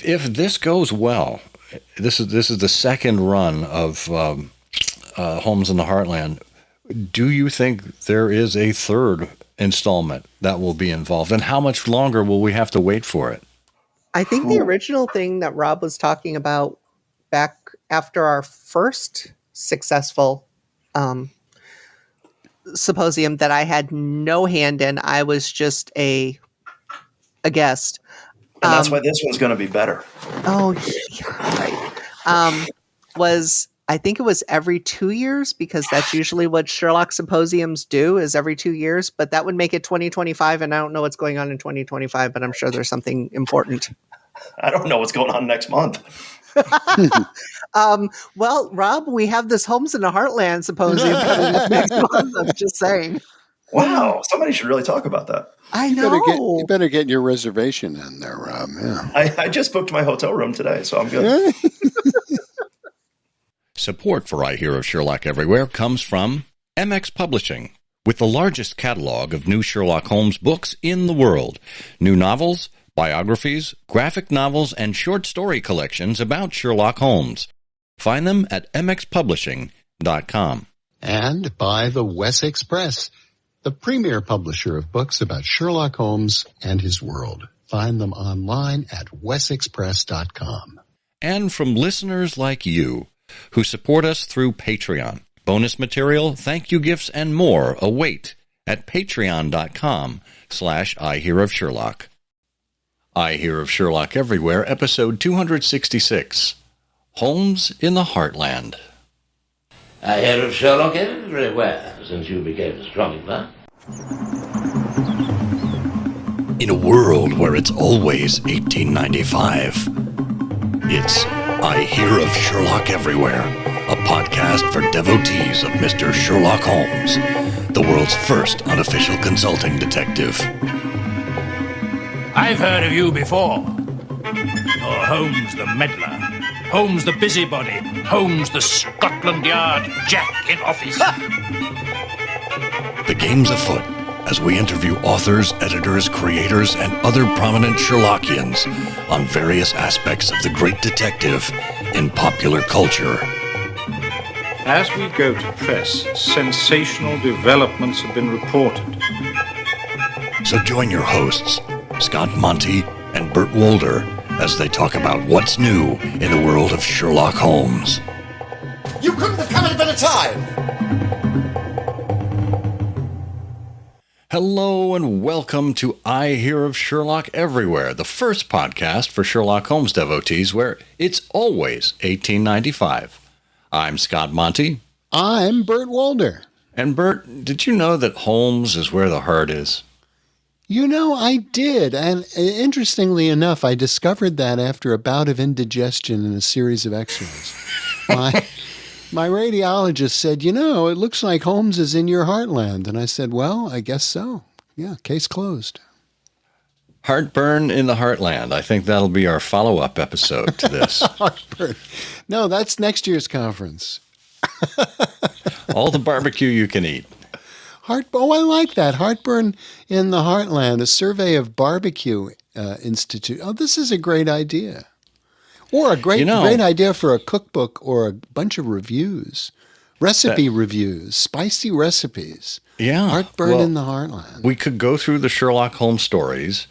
if this goes well, this is the second run of Holmes in the Heartland. Do you think there is a third installment that will be involved, and how much longer will we have to wait for it? I think the original thing that Rob was talking about back after our first successful symposium that I had no hand in, I was just a guest. And that's why this one's going to be better. Oh, yeah, right. I think it was every 2 years, because that's usually what Sherlock symposiums do, is every 2 years. But that would make it 2025, and I don't know what's going on in 2025, but I'm sure there's something important. I don't know what's going on next month. Well, Rob, we have this Holmes in the Heartland symposium coming up next month. I'm just saying. Wow, somebody should really talk about that. I know. You better get your reservation in there, Rob. Yeah. I just booked my hotel room today, so I'm good. Support for I Hear of Sherlock Everywhere comes from MX Publishing, with the largest catalog of new Sherlock Holmes books in the world. New novels, biographies, graphic novels, and short story collections about Sherlock Holmes. Find them at mxpublishing.com. And by the Wessex Press, the premier publisher of books about Sherlock Holmes and his world. Find them online at wessexpress.com. And from listeners like you, who support us through Patreon. Bonus material, thank you gifts, and more await at patreon.com/I Hear of Sherlock. I Hear of Sherlock Everywhere, episode 266, Holmes in the Heartland. I hear of Sherlock everywhere since you became astronomer. In a world where it's always 1895, it's I Hear of Sherlock Everywhere, a podcast for devotees of Mr. Sherlock Holmes, the world's first unofficial consulting detective. I've heard of you before. You're Holmes the meddler, Holmes the busybody, Holmes the Scotland Yard Jack in office. The game's afoot as we interview authors, editors, creators, and other prominent Sherlockians on various aspects of the great detective in popular culture. As we go to press, sensational developments have been reported. So join your hosts, Scott Monty and Bert Wolder, as they talk about what's new in the world of Sherlock Holmes. You couldn't have come at a better time! Hello and welcome to I Hear of Sherlock Everywhere, the first podcast for Sherlock Holmes devotees where it's always 1895. I'm Scott Monty. I'm Bert Wolder. And Bert, did you know that Holmes is where the heart is? You know, I did. And interestingly enough, I discovered that after a bout of indigestion in a series of x-rays. My radiologist said, you know, it looks like Holmes is in your heartland. And I said, well, I guess so. Yeah, case closed. Heartburn in the Heartland. I think that'll be our follow-up episode to this. Heartburn. No, that's next year's conference. All the barbecue you can eat. Oh, I like that. Heartburn in the Heartland, a survey of barbecue institute. Oh, this is a great idea. Or a great idea for a cookbook or a bunch of reviews. Recipe reviews, spicy recipes. Yeah. Heartburn in the Heartland. We could go through the Sherlock Holmes stories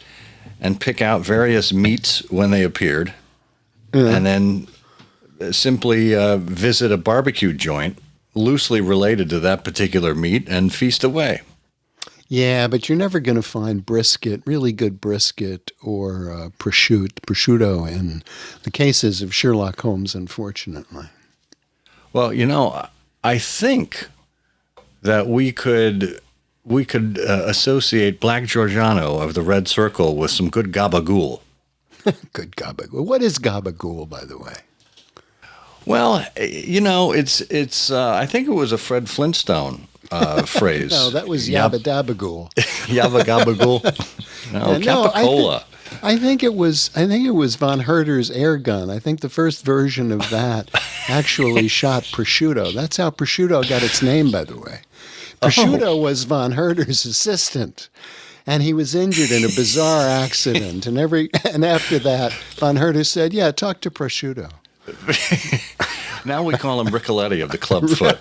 and pick out various meats when they appeared, and then simply visit a barbecue joint loosely related to that particular meat and feast away. Yeah, but you're never going to find brisket, really good brisket, or prosciutto in the cases of Sherlock Holmes, unfortunately. Well, you know, I think that we could associate Black Giorgiano of the Red Circle with some good gabagool. Good gabagool. What is gabagool, by the way? Well, you know, it's. I think it was a Fred Flintstone phrase. No, that was Yabba Dabbagool. Yabba Gabagool. No, Capicola. I think it was von Herder's air gun. I think the first version of that actually shot prosciutto. That's how prosciutto got its name, by the way. Prosciutto was von Herder's assistant. and he was injured in a bizarre accident. And after that, Von Herter said, "Yeah, talk to Prosciutto." Now we call him Ricoletti of the Clubfoot.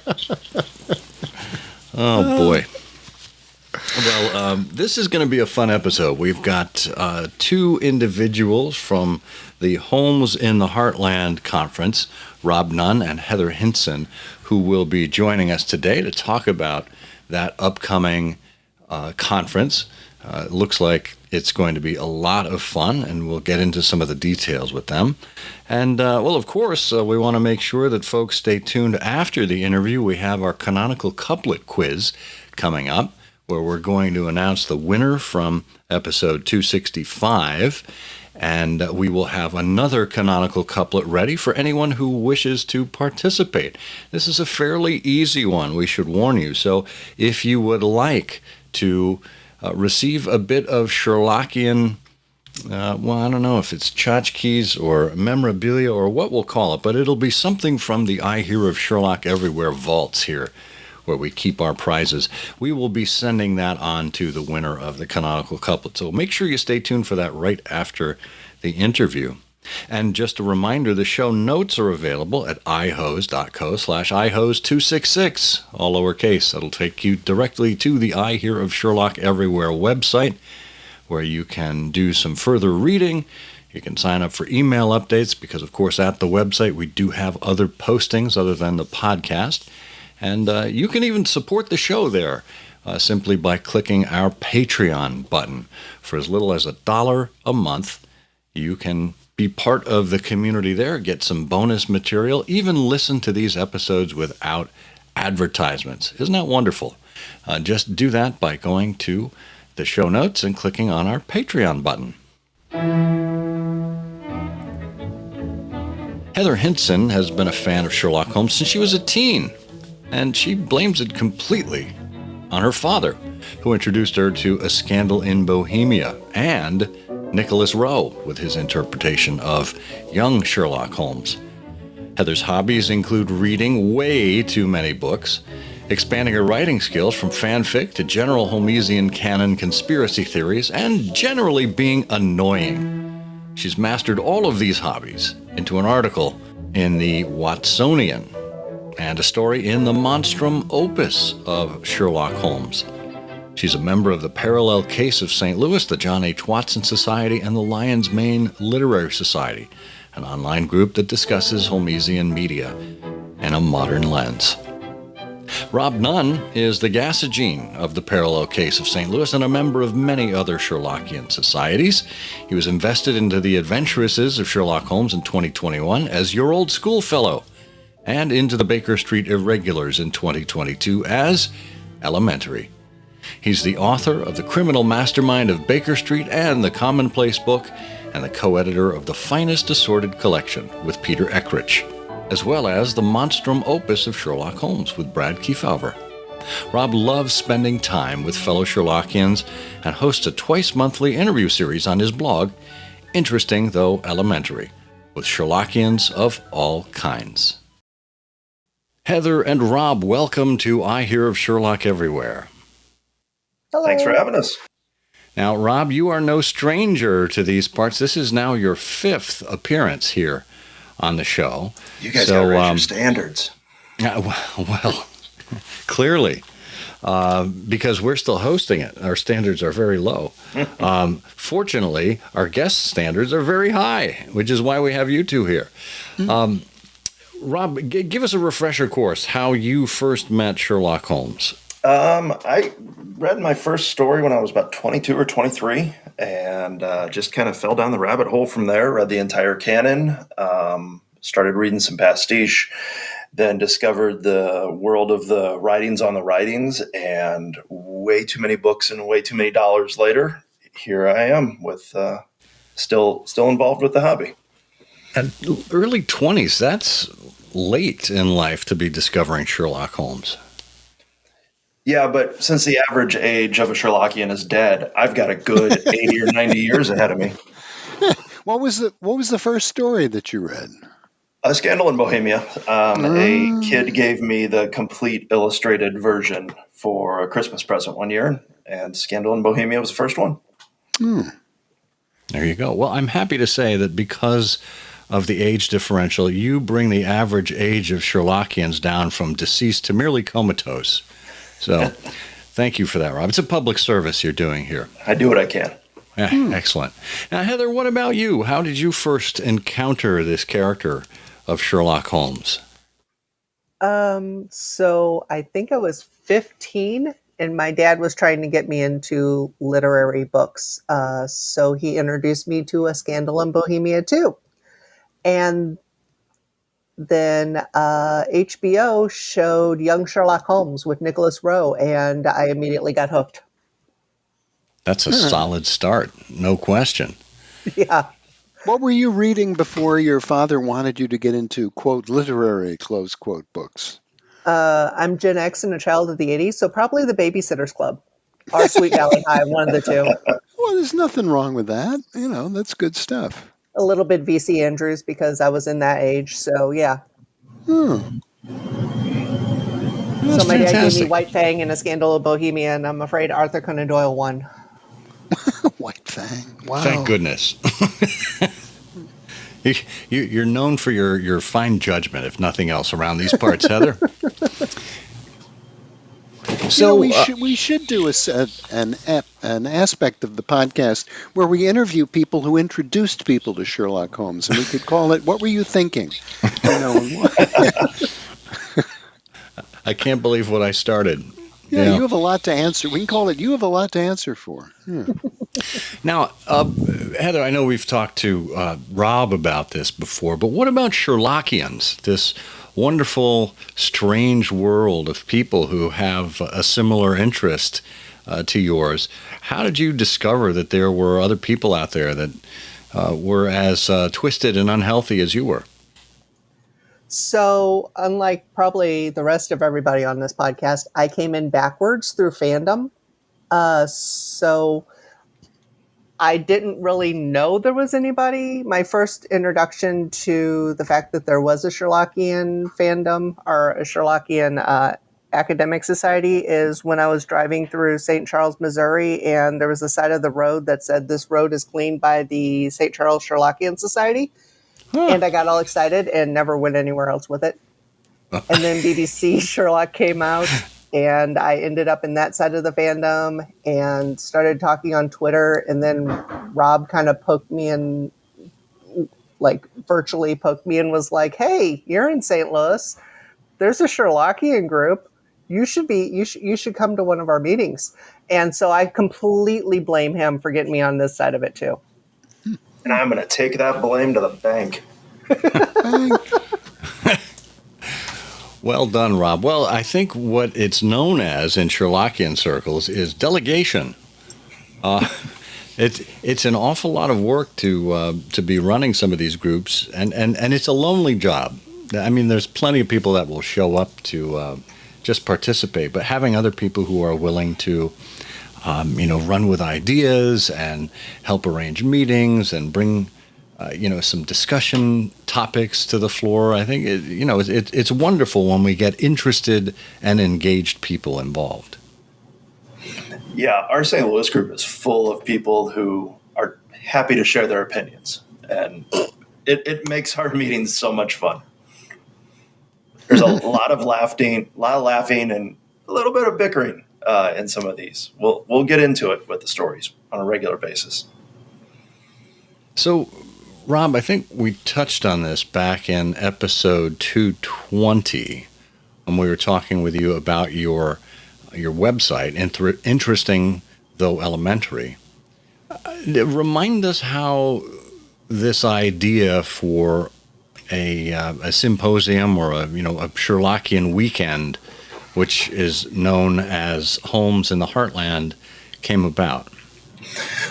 Oh, boy. Well, this is going to be a fun episode. We've got two individuals from the Holmes in the Heartland conference, Rob Nunn and Heather Hinson, who will be joining us today to talk about that upcoming conference. It looks like it's going to be a lot of fun, and we'll get into some of the details with them. And, well, of course, we want to make sure that folks stay tuned after the interview. We have our Canonical Couplet quiz coming up, where we're going to announce the winner from episode 265, and we will have another Canonical Couplet ready for anyone who wishes to participate. This is a fairly easy one, we should warn you. So if you would like to receive a bit of Sherlockian, well, I don't know if it's tchotchkes or memorabilia or what we'll call it, but it'll be something from the I Hear of Sherlock Everywhere vaults here, where we keep our prizes. We will be sending that on to the winner of the Canonical Couplet. So make sure you stay tuned for that right after the interview. And just a reminder, the show notes are available at ihose.co/ihose266, all lowercase. That'll take you directly to the I Hear of Sherlock Everywhere website, where you can do some further reading. You can sign up for email updates, because, of course, at the website we do have other postings other than the podcast. And you can even support the show there simply by clicking our Patreon button. For as little as $1 a month, you can be part of the community there, get some bonus material, even listen to these episodes without advertisements. Isn't that wonderful? Just do that by going to the show notes and clicking on our Patreon button. Heather Hinson has been a fan of Sherlock Holmes since she was a teen, and she blames it completely on her father, who introduced her to A Scandal in Bohemia and Nicholas Rowe with his interpretation of young Sherlock Holmes. Heather's hobbies include reading way too many books, expanding her writing skills from fanfic to general Holmesian canon conspiracy theories, and generally being annoying. She's mastered all of these hobbies into an article in the Watsonian and a story in the Monstrum Opus of Sherlock Holmes. She's a member of the Parallel Case of St. Louis, the John H. Watson Society, and the Lion's Mane Literary Society, an online group that discusses Holmesian media in a modern lens. Rob Nunn is the Gasogene of the Parallel Case of St. Louis and a member of many other Sherlockian societies. He was invested into the Adventuresses of Sherlock Holmes in 2021 as Your Old Schoolfellow, and into the Baker Street Irregulars in 2022 as Elementary. He's the author of The Criminal Mastermind of Baker Street and The Commonplace Book, and the co-editor of The Finest Assorted Collection with Peter Eckrich, as well as the Monstrum Opus of Sherlock Holmes with Brad Kefauver. Rob loves spending time with fellow Sherlockians and hosts a twice-monthly interview series on his blog, Interesting Though Elementary, with Sherlockians of all kinds. Heather and Rob, welcome to I Hear of Sherlock Everywhere. Hello. Thanks for having us. Now, Rob, you are no stranger to these parts. This is now your 5th appearance here on the show. You guys got to raise your standards. Well, clearly, because we're still hosting it. Our standards are very low. Fortunately, our guest standards are very high, which is why we have you two here. Rob, give us a refresher course how you first met Sherlock Holmes. I read my first story when I was about 22 or 23 and just kind of fell down the rabbit hole from there, read the entire canon, started reading some pastiche, then discovered the world of the writings on the writings, and way too many books and way too many dollars later, here I am with still involved with the hobby. At early 20s, that's late in life to be discovering Sherlock Holmes. Yeah, but since the average age of a Sherlockian is dead, I've got a good 80 or 90 years ahead of me. What was the first story that you read? A Scandal in Bohemia. A kid gave me the complete illustrated version for a Christmas present one year. and Scandal in Bohemia was the first one. There you go. Well, I'm happy to say that because of the age differential, you bring the average age of Sherlockians down from deceased to merely comatose. So thank you for that, Rob. It's a public service you're doing here. I do what I can. Excellent. Now, Heather, what about you? How did you first encounter this character of Sherlock Holmes? So I think I was 15 and my dad was trying to get me into literary books. So he introduced me to A Scandal in Bohemia too. And then HBO showed Young Sherlock Holmes with Nicholas Rowe, and I immediately got hooked. That's a solid start, no question. Yeah. What were you reading before your father wanted you to get into, quote, literary, close quote, books? I'm Gen X and a child of the 80s, so probably the Babysitter's Club or Sweet Valley High, one of the two. Well, there's nothing wrong with that. You know, that's good stuff. A little bit VC Andrews because I was in that age, so yeah. That's So my dad gave me fantastic. White Fang and A Scandal of Bohemia, and I'm afraid Arthur Conan Doyle won. White Fang. Wow. Thank goodness. You're known for your fine judgment, if nothing else, around these parts, Heather. So you know, we should do an aspect of the podcast where we interview people who introduced people to Sherlock Holmes, and we could call it "What Were You Thinking?" You know, I can't believe what I started. yeah, you have a lot to answer. We can call it "You Have a Lot to Answer For." Yeah. Now, Heather, I know we've talked to Rob about this before, but what about Sherlockians, this wonderful, strange world of people who have a similar interest to yours? How did you discover that there were other people out there that were as twisted and unhealthy as you were? So, unlike probably the rest of everybody on this podcast, I came in backwards through fandom. So I didn't really know there was anybody. My first introduction to the fact that there was a Sherlockian fandom or a Sherlockian academic society is when I was driving through St. Charles, Missouri, and there was a side of the road that said this road is cleaned by the St. Charles Sherlockian Society. And I got all excited and never went anywhere else with it. And then BBC Sherlock came out, and I ended up in that side of the fandom and started talking on Twitter. And then Rob kind of poked me and like virtually poked me and was like, "Hey, you're in St. Louis. There's a Sherlockian group. You should come to one of our meetings." And so I completely blame him for getting me on this side of it too. And I'm going to take that blame to the bank. Well done, Rob. Well, I think what it's known as in Sherlockian circles is delegation. It's an awful lot of work to be running some of these groups, and it's a lonely job. I mean, there's plenty of people that will show up to just participate, but having other people who are willing to run with ideas and help arrange meetings and bring, some discussion topics to the floor. I think, it's wonderful when we get interested and engaged people involved. Yeah, our St. Louis group is full of people who are happy to share their opinions, and it makes our meetings so much fun. There's a lot of laughing, and a little bit of bickering in some of these. We'll get into it with the stories on a regular basis. So, Rob, I think we touched on this back in episode 220 when we were talking with you about your website, interesting though elementary. Remind us how this idea for a symposium or a Sherlockian weekend, which is known as Holmes in the Heartland, came about.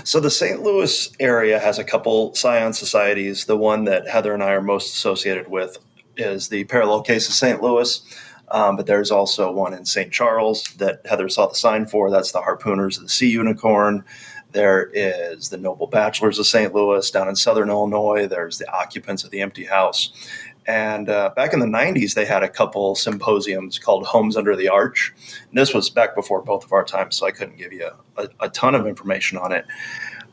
So the St. Louis area has a couple Scion societies. The one that Heather and I are most associated with is the Parallel Case of St. Louis, but there's also one in St. Charles that Heather saw the sign for. That's the Harpooners of the Sea Unicorn. There is the Noble Bachelors of St. Louis. Down in Southern Illinois, there's the Occupants of the Empty House. And back in the 90s, they had a couple symposiums called Homes Under the Arch. And this was back before both of our times, so I couldn't give you a ton of information on it.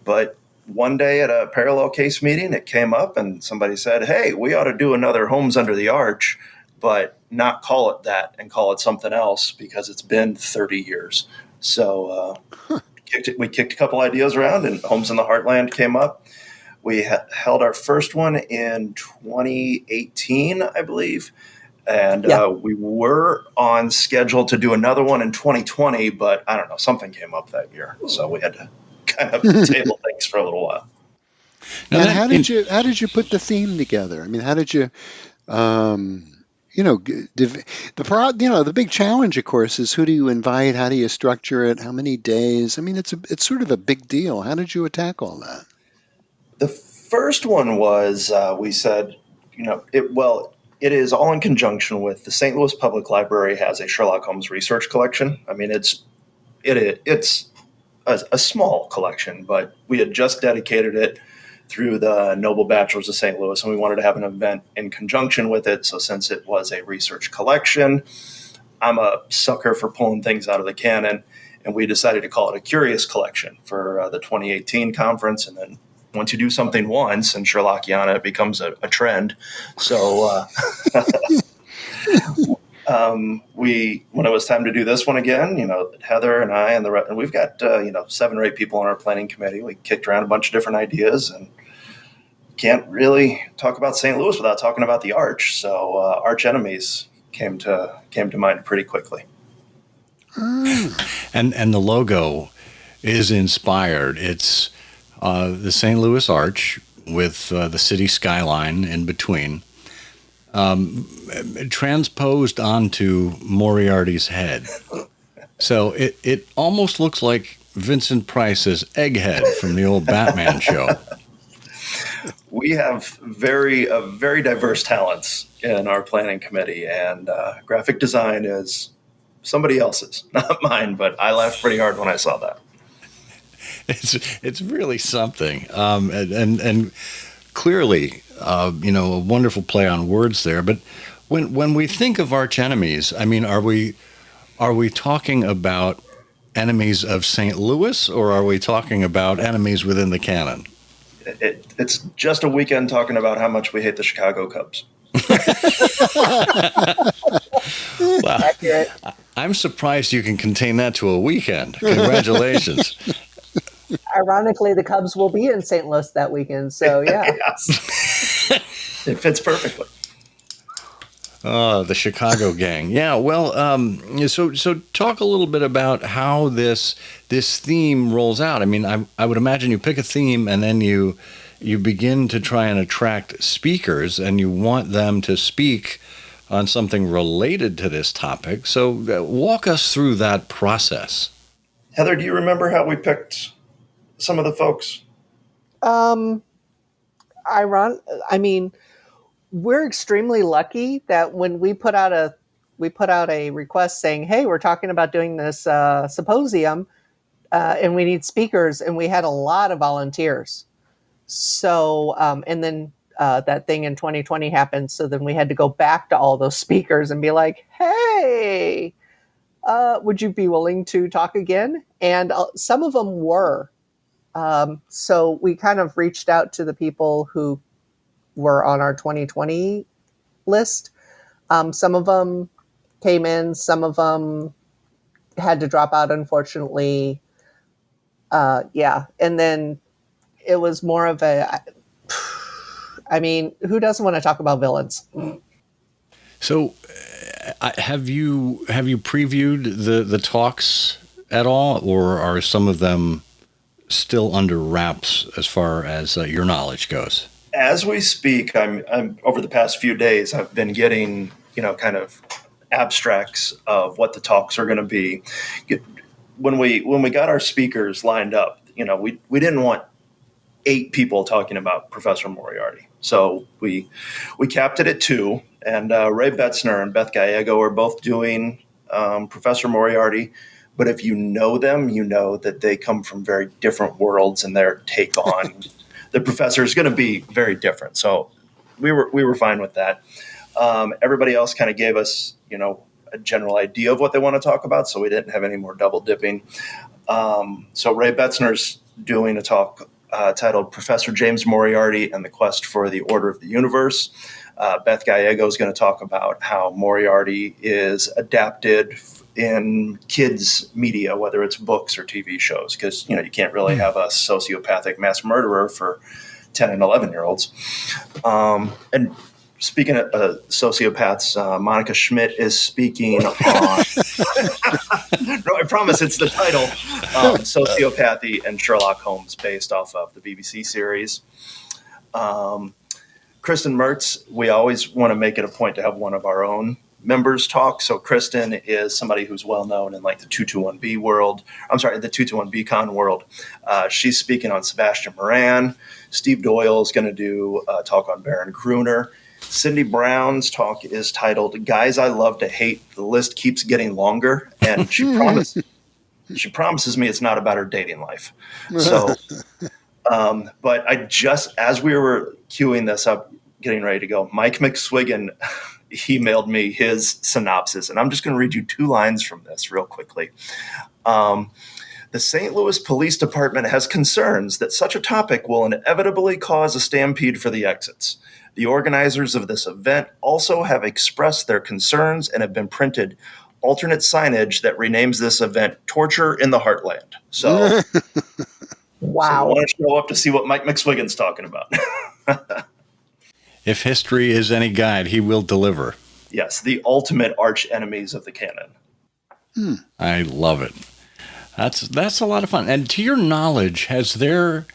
But one day at a parallel case meeting, it came up and somebody said, hey, we ought to do another Homes Under the Arch, but not call it that and call it something else because it's been 30 years. So we kicked a couple ideas around, and Homes in the Heartland came up. We held our first one in 2018, I believe. And we were on schedule to do another one in 2020, but I don't know, something came up that year. So we had to kind of table things for a little while. Now, and how did you put the theme together? I mean, how did you, the big challenge, of course, is who do you invite? How do you structure it? How many days? I mean, it's sort of a big deal. How did you attack all that? The first one was we said, it is all in conjunction with the St. Louis Public Library has a Sherlock Holmes research collection. I mean, it's a small collection, but we had just dedicated it through the Noble Bachelors of St. Louis, and we wanted to have an event in conjunction with it. So since it was a research collection, I'm a sucker for pulling things out of the canon, and we decided to call it a Curious Collection for the 2018 conference. And then once you do something once in Sherlockiana, it becomes a trend. So when it was time to do this one again, Heather and I and we've got 7 or 8 people on our planning committee. We kicked around a bunch of different ideas, and can't really talk about St. Louis without talking about the Arch. So Arch Enemies came to mind pretty quickly. And the logo is inspired. It's the St. Louis Arch with the city skyline in between, transposed onto Moriarty's head. So it almost looks like Vincent Price's Egghead from the old Batman show. We have very diverse talents in our planning committee, and graphic design is somebody else's, not mine, but I laughed pretty hard when I saw that. It's really something, and clearly, a wonderful play on words there. But when we think of arch enemies, I mean, are we talking about enemies of St. Louis, or are we talking about enemies within the canon? It's just a weekend talking about how much we hate the Chicago Cubs. Well, accurate. I'm surprised you can contain that to a weekend. Congratulations. Ironically, the Cubs will be in St. Louis that weekend, so yeah. It fits perfectly. Oh, the Chicago gang. Yeah, well, so talk a little bit about how this theme rolls out. I mean, I would imagine you pick a theme and then you begin to try and attract speakers, and you want them to speak on something related to this topic. So walk us through that process. Heather, do you remember how we picked some of the folks? We're extremely lucky that when we put out a request saying, hey, we're talking about doing this symposium and we need speakers, and we had a lot of volunteers. So, and then that thing in 2020 happened. So then we had to go back to all those speakers and be like, hey, would you be willing to talk again? And some of them were. So we kind of reached out to the people who were on our 2020 list. Some of them came in, some of them had to drop out, unfortunately. And then it was more of who doesn't want to talk about villains? So have you previewed the talks at all, or are some of them still under wraps as far as your knowledge goes? As we speak, I'm over the past few days, I've been getting, kind of abstracts of what the talks are going to be. When we got our speakers lined up, we didn't want 8 people talking about Professor Moriarty. So we capped it at 2, and Ray Betzner and Beth Gallego are both doing Professor Moriarty. But if you know them, you know that they come from very different worlds, and their take on the professor is going to be very different. So we were fine with that. Everybody else kind of gave us, a general idea of what they want to talk about, so we didn't have any more double dipping. So Ray Betzner's doing a talk titled Professor James Moriarty and the Quest for the Order of the Universe. Beth Gallego is going to talk about how Moriarty is adapted in kids' media, whether it's books or TV shows, because, you can't really have a sociopathic mass murderer for 10 and 11-year-olds. And speaking of sociopaths, Monica Schmidt is speaking on, no, I promise it's the title, Sociopathy and Sherlock Holmes, based off of the BBC series. Kristen Mertz, we always want to make it a point to have one of our own members talk. So Kristen is somebody who's well known in like the 221B world. I'm sorry, the 221B-Con world. She's speaking on Sebastian Moran. Steve Doyle is going to do a talk on Baron Gruner. Cindy Brown's talk is titled "Guys I Love to Hate." The list keeps getting longer, and she promises me it's not about her dating life. So, but I just, as we were queuing this up, getting ready to go, Mike McSwiggan emailed me his synopsis, and I'm just going to read you 2 lines from this real quickly. The St. Louis Police Department has concerns that such a topic will inevitably cause a stampede for the exits. The organizers of this event also have expressed their concerns and have been printed alternate signage that renames this event Torture in the Heartland. So, wow. So I want to show up to see what Mike McSwiggan's talking about. If history is any guide, he will deliver. Yes, the ultimate arch enemies of the canon. I love it. That's a lot of fun. And to your knowledge, has there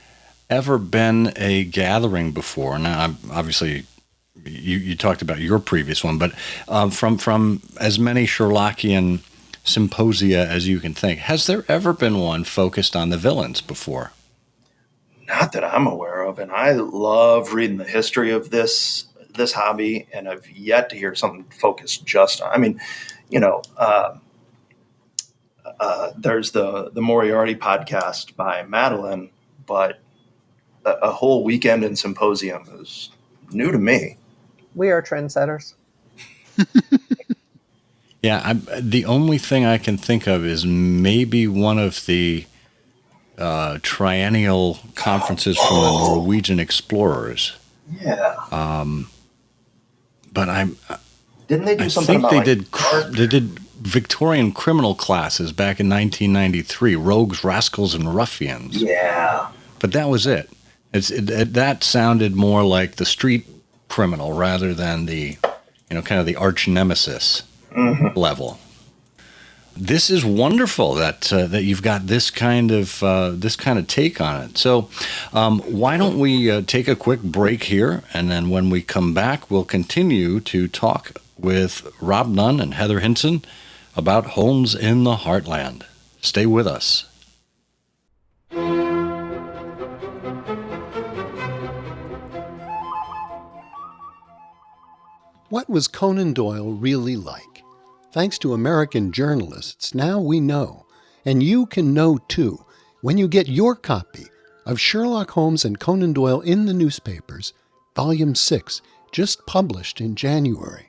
ever been a gathering before? Now, obviously, you talked about your previous one, but from as many Sherlockian symposia as you can think, has there ever been one focused on the villains before? Not that I'm aware of, and I love reading the history of this hobby, and I've yet to hear something focused just on. I mean, there's the Moriarty podcast by Madeline, but a whole weekend in symposium is new to me. We are trendsetters. Yeah, the only thing I can think of is maybe one of the triennial conferences from the Norwegian explorers. Yeah. But didn't they do something? I think they did Victorian criminal classes back in 1993, rogues, rascals, and ruffians. Yeah. But that was it. That sounded more like the street criminal rather than the, kind of the arch nemesis level. This is wonderful that you've got this kind of take on it. So why don't we take a quick break here, and then when we come back, we'll continue to talk with Rob Nunn and Heather Hinson about Holmes in the Heartland. Stay with us. What was Conan Doyle really like? Thanks to American journalists, now we know, and you can know too, when you get your copy of Sherlock Holmes and Conan Doyle in the Newspapers, Volume 6, just published in January.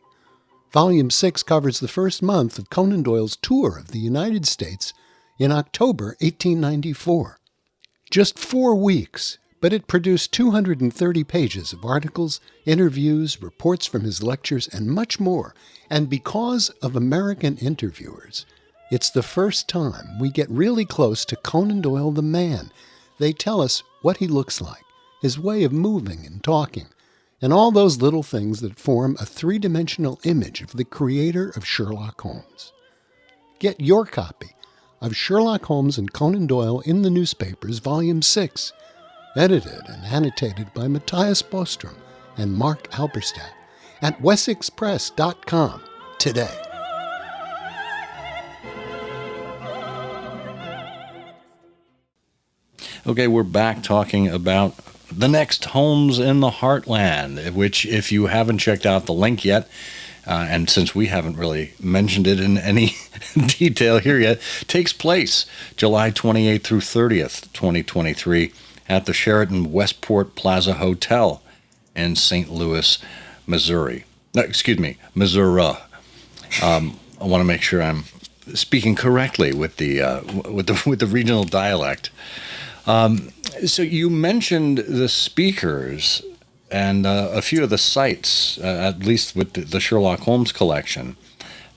Volume 6 covers the first month of Conan Doyle's tour of the United States in October 1894. Just 4 weeks, but it produced 230 pages of articles, interviews, reports from his lectures, and much more. And because of American interviewers, it's the first time we get really close to Conan Doyle the man. They tell us what he looks like, his way of moving and talking, and all those little things that form a three-dimensional image of the creator of Sherlock Holmes. Get your copy of Sherlock Holmes and Conan Doyle in the Newspapers, Volume 6, edited and annotated by Matthias Bostrom and Mark Alberstadt at wessexpress.com today. Okay, we're back talking about the next Holmes in the Heartland, which, if you haven't checked out the link yet, and since we haven't really mentioned it in any detail here yet, takes place July 28th through 30th, 2023, at the Sheraton Westport Plaza Hotel in St. Louis, Missouri. No, excuse me, Missouri. I want to make sure I'm speaking correctly with the regional dialect. So you mentioned the speakers and a few of the sites, at least with the Sherlock Holmes collection.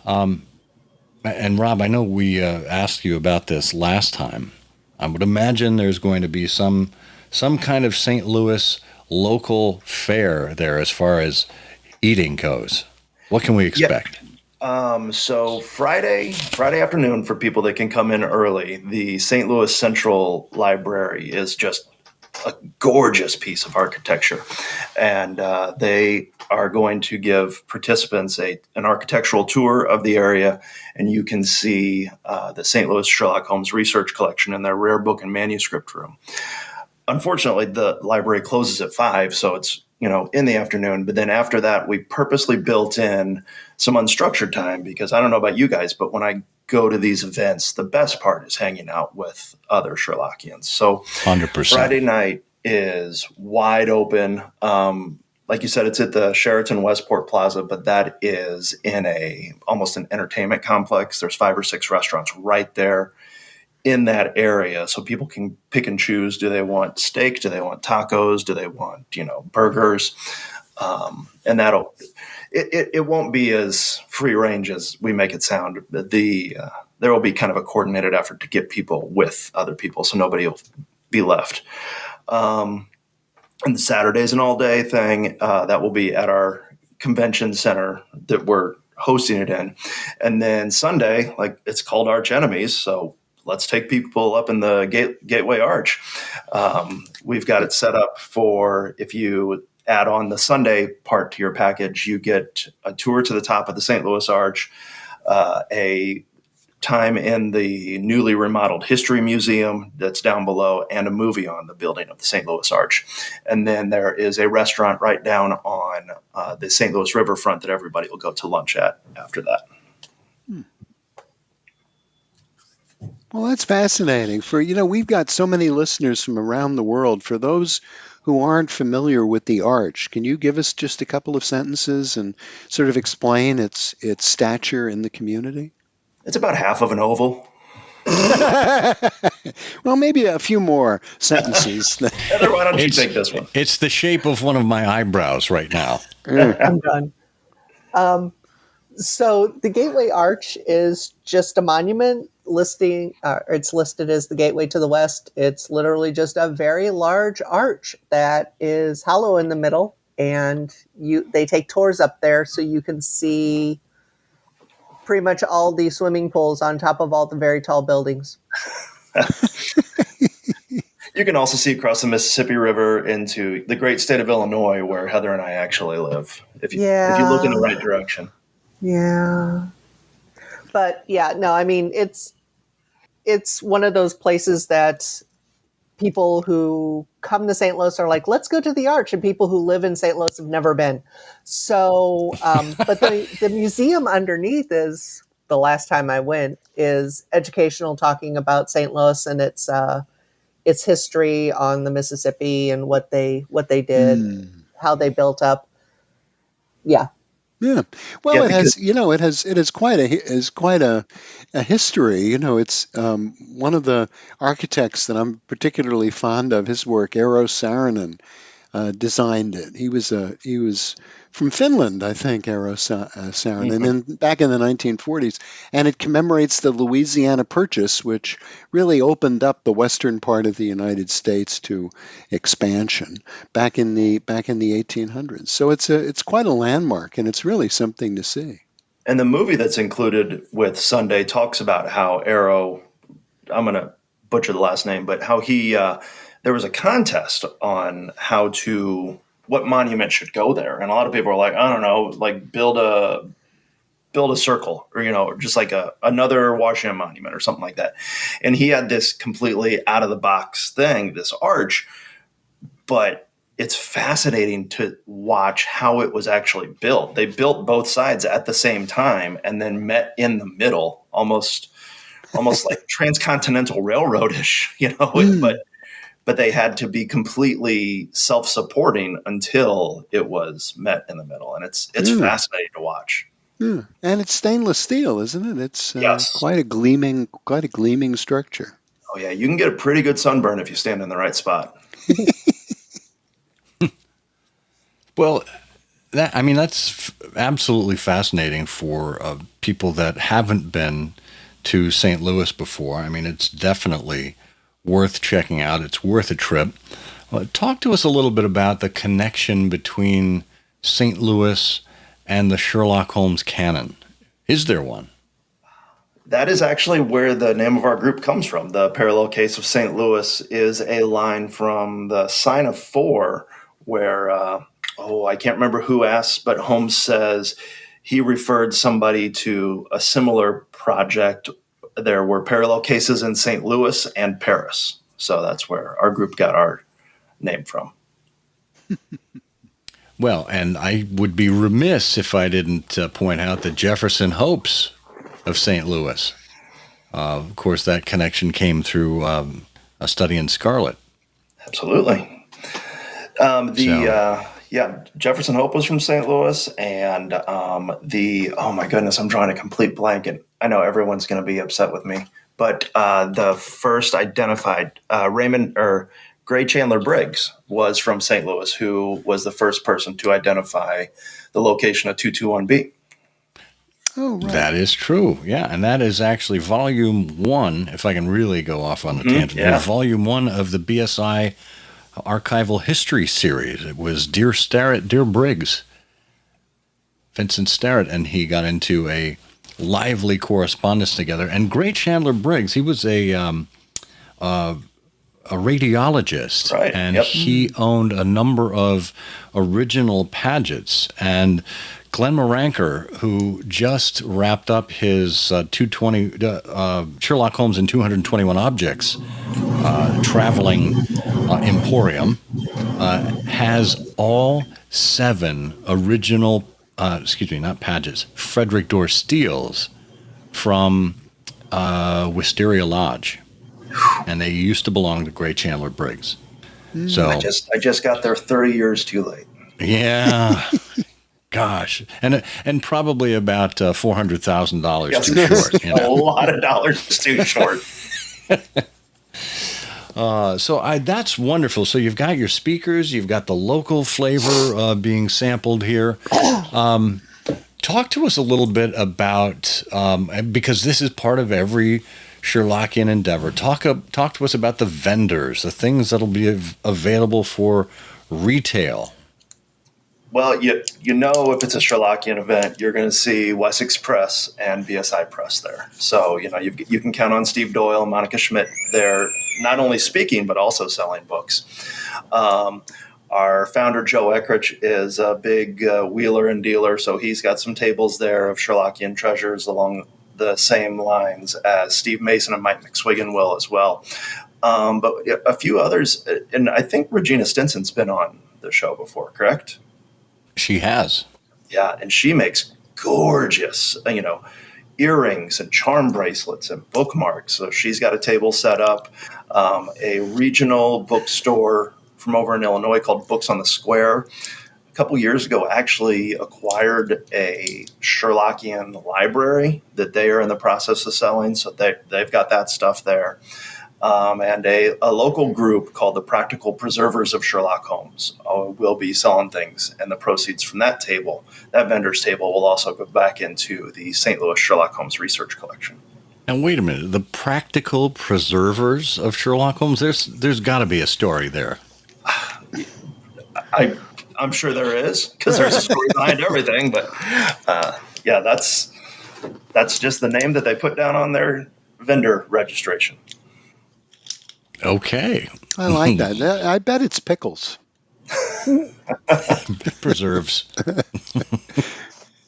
And Rob, I know we asked you about this last time. I would imagine there's going to be some kind of St. Louis local fare there as far as eating goes. What can we expect? So Friday afternoon, for people that can come in early, the St. Louis Central Library is just a gorgeous piece of architecture. And they are going to give participants an architectural tour of the area, and you can see the St. Louis Sherlock Holmes Research Collection in their rare book and manuscript room. Unfortunately, the library closes at 5, so it's in the afternoon. But then after that, we purposely built in some unstructured time, because I don't know about you guys, but when I go to these events, the best part is hanging out with other Sherlockians. So 100%. Friday night is wide open. Like you said, it's at the Sheraton Westport Plaza, but that is in almost an entertainment complex. There's 5 or 6 restaurants right there in that area, so people can pick and choose. Do they want steak? Do they want tacos? Do they want burgers? And it won't be as free range as we make it sound. There will be kind of a coordinated effort to get people with other people, so nobody will be left. And the Saturday's an all-day thing that will be at our convention center that we're hosting it in, and then Sunday, like, it's called Arch Enemies, so let's take people up in the Gateway Arch. We've got it set up for, if you add on the Sunday part to your package, you get a tour to the top of the St. Louis Arch, a time in the newly remodeled History Museum that's down below, and a movie on the building of the St. Louis Arch. And then there is a restaurant right down on the St. Louis riverfront that everybody will go to lunch at after that. Well, that's fascinating. We've got so many listeners from around the world. For those who aren't familiar with the Arch, can you give us just a couple of sentences and sort of explain its stature in the community? It's about half of an oval. Well, maybe a few more sentences. Heather, why don't you take this one? It's the shape of one of my eyebrows right now. I'm done. So the Gateway Arch is just a monument it's listed as the gateway to the west. It's literally just a very large arch that is hollow in the middle, and they take tours up there so you can see pretty much all the swimming pools on top of all the very tall buildings. You can also see across the Mississippi River into the great state of Illinois, where Heather and I actually live, if you look in the right direction. Yeah. But yeah, no, I mean, it's one of those places that people who come to St. Louis are like, let's go to the Arch, and people who live in St. Louis have never been. So, but the museum underneath is, the last time I went, is educational, talking about St. Louis and its history on the Mississippi and what they did, how they built up. Yeah. Yeah. Well, it has quite a history. It's one of the architects that I'm particularly fond of. His work, Eero Saarinen, designed it. He was from Finland, I think, Eero Saarinen, and back in the 1940s. And it commemorates the Louisiana Purchase, which really opened up the western part of the United States to expansion back in the 1800s. So it's quite a landmark, and it's really something to see. And the movie that's included with Sunday talks about how Eero, I'm going to butcher the last name, but how he there was a contest on what monument should go there. And a lot of people are like, I don't know, like build a circle, or just like another Washington monument or something like that. And he had this completely out of the box thing, this arch, but it's fascinating to watch how it was actually built. They built both sides at the same time and then met in the middle, almost like transcontinental railroad-ish, but but they had to be completely self-supporting until it was met in the middle. And it's fascinating to watch. Yeah. And it's stainless steel, isn't it? It's Yes. quite a gleaming structure. Oh yeah, you can get a pretty good sunburn if you stand in the right spot. Well, that's absolutely fascinating for people that haven't been to St. Louis before. I mean, it's definitely worth checking out. It's worth a trip. Talk to us a little bit about the connection between St. Louis and the Sherlock Holmes canon. Is there one? That is actually where the name of our group comes from. The Parallel Case of St. Louis is a line from the Sign of Four, where, I can't remember who asked, but Holmes says he referred somebody to a similar project. There were parallel cases in St. Louis and Paris. So that's where our group got our name from. Well, and I would be remiss if I didn't point out the Jefferson Hopes of St. Louis. Of course, that connection came through A Study in Scarlet. Absolutely. Jefferson Hope was from St. Louis, and oh my goodness, I'm drawing a complete blank, and I know everyone's going to be upset with me, but the first identified Gray Chandler Briggs was from St. Louis, who was the first person to identify the location of 221B. Oh, right. That is true. Yeah, and that is actually volume 1, if I can really go off on a tangent. Yeah. Volume 1 of the BSI Archival History series. It was Dear Briggs, Vincent Starrett, and he got into a lively correspondence together. And Gray Chandler Briggs, he was a radiologist, right. And he owned a number of original Pagets. And Glenn Moranker, who just wrapped up his Sherlock Holmes and 221 Objects traveling emporium, has all 7 original, not Pagets, Frederick Dorr Steeles from Wisteria Lodge. And they used to belong to Gray Chandler Briggs. So I just got there 30 years too late. Yeah. Gosh, and probably about $400,000 too short. You know? A lot of dollars too short. That's wonderful. So you've got your speakers, you've got the local flavor being sampled here. Talk to us a little bit about because this is part of every Sherlockian endeavor. Talk to us about the vendors, the things that'll be available for retail. Well, if it's a Sherlockian event, you're going to see Wessex Press and BSI Press there. So, you can count on Steve Doyle and Monica Schmidt there, not only speaking, but also selling books. Our founder, Joe Eckrich, is a big wheeler and dealer, so he's got some tables there of Sherlockian treasures along the same lines as Steve Mason and Mike McSwiggan will as well. But a few others, and I think Regina Stinson's been on the show before, correct? She has. Yeah, and she makes gorgeous, earrings and charm bracelets and bookmarks. So she's got a table set up. A regional bookstore from over in Illinois called Books on the Square a couple years ago actually acquired a Sherlockian library that they are in the process of selling. So they've got that stuff there. And a local group called the Practical Preservers of Sherlock Holmes will be selling things, and the proceeds from that vendor's table, will also go back into the St. Louis Sherlock Holmes Research Collection. And wait a minute, the Practical Preservers of Sherlock Holmes, there's got to be a story there. I'm sure there is, because there's a story behind everything, but that's just the name that they put down on their vendor registration. Okay. I like that. I bet it's pickles. Preserves.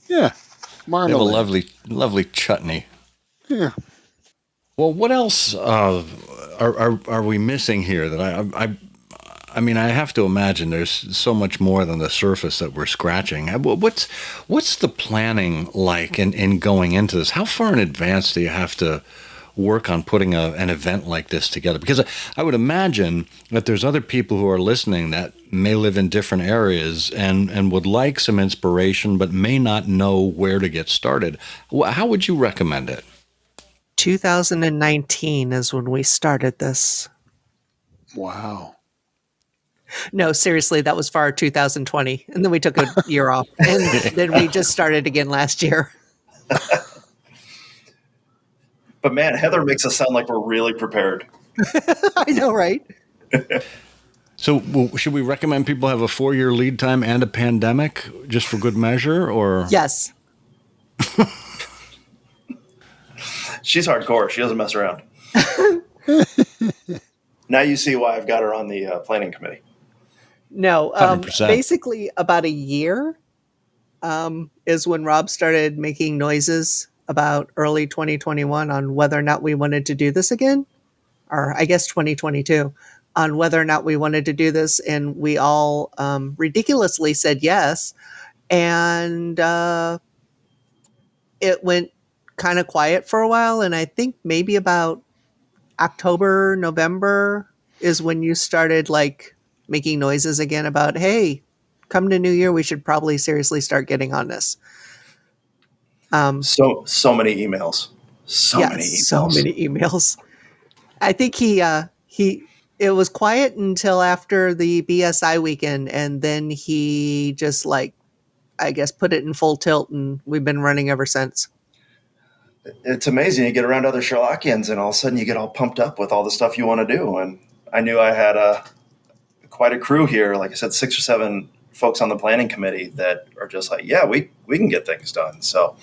Yeah. Marmalade. They have a lovely chutney. Yeah. Well, what else are we missing here? That I mean, I have to imagine there's so much more than the surface that we're scratching. What's the planning like in going into this? How far in advance do you have to work on putting an event like this together? Because I would imagine that there's other people who are listening that may live in different areas and would like some inspiration but may not know where to get started. How would you recommend it? 2019 is when we started this. Wow. No, seriously, that was for our 2020. And then we took a year off. And then we just started again last year. But man, Heather makes us sound like we're really prepared. I know, right? So should we recommend people have a 4-year lead time and a pandemic just for good measure, or? Yes. She's hardcore. She doesn't mess around. Now you see why I've got her on the planning committee. No, 100%. basically about a year is when Rob started making noises about early 2021 on whether or not we wanted to do this again, or I guess 2022, on whether or not we wanted to do this. And we all ridiculously said yes. And it went kind of quiet for a while. And I think maybe about October, November is when you started like making noises again about, hey, come to New Year, we should probably seriously start getting on this. So many emails. So many emails. I think it was quiet until after the BSI weekend, and then he just like, I guess, put it in full tilt, and we've been running ever since. It's amazing. You get around other Sherlockians and all of a sudden you get all pumped up with all the stuff you want to do. And I knew I had quite a crew here, like I said, 6 or 7 folks on the planning committee that are just like, yeah, we can get things done. So,